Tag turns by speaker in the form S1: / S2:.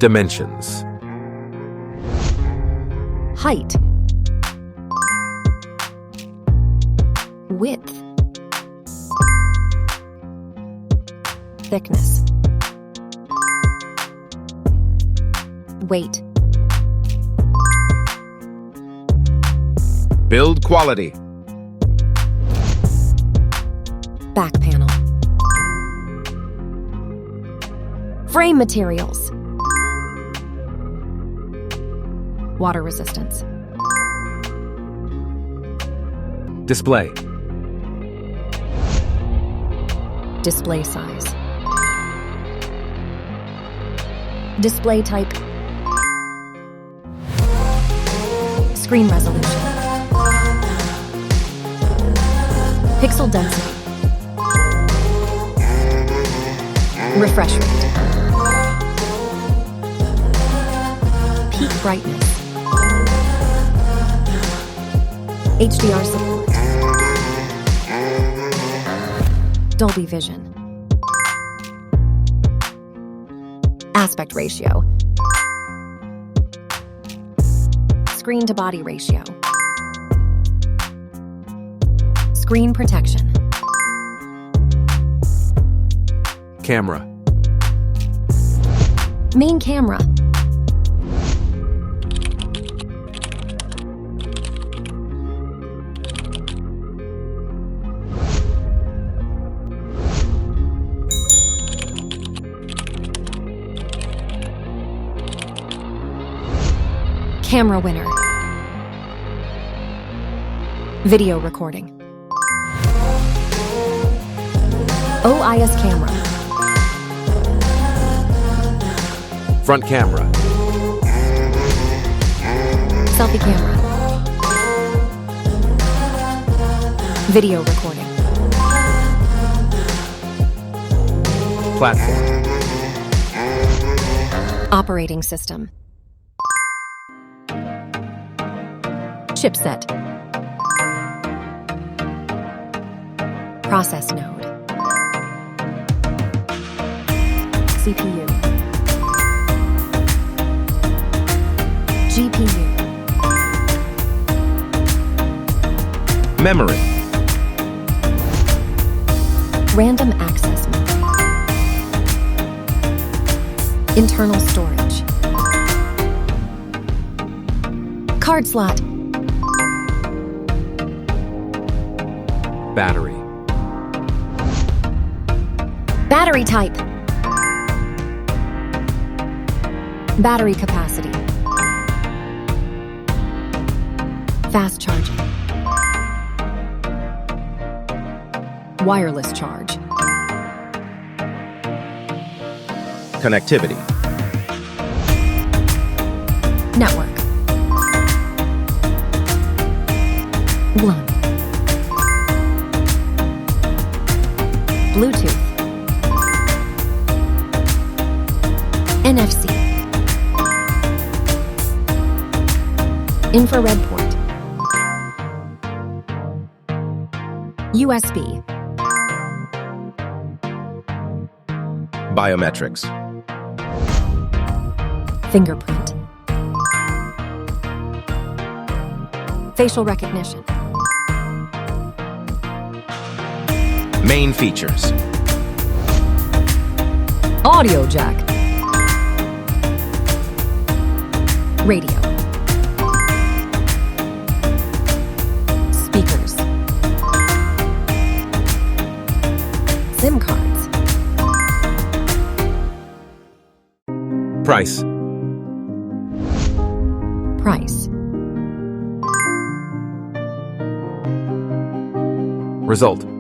S1: Dimensions.
S2: Height. Width. Thickness. Weight.
S1: Build quality.
S2: Back panel. Frame materials. Water resistance.
S1: Display.
S2: Display size. Display type. Screen resolution. Pixel density. Refresh rate. Peak brightness. HDR support. Dolby Vision. Aspect ratio. Screen to body ratio. Screen protection.
S1: Camera.
S2: Main camera. Camera winner. Video recording. OIS camera.
S1: Front camera.
S2: Selfie camera. Video recording.
S1: Platform.
S2: Operating system. Chipset. Process node. CPU. GPU.
S1: Memory.
S2: Random access memory. Internal storage. Card slot.
S1: Battery.
S2: Battery type. Battery capacity. Fast charging. Wireless charge.
S1: Connectivity.
S2: Network. LAN. Bluetooth. NFC. Infrared port. USB.
S1: Biometrics.
S2: Fingerprint. Facial recognition.
S1: Main features.
S2: Audio jack. Radio. Speakers. SIM cards.
S1: Price.
S2: Price.
S1: Result.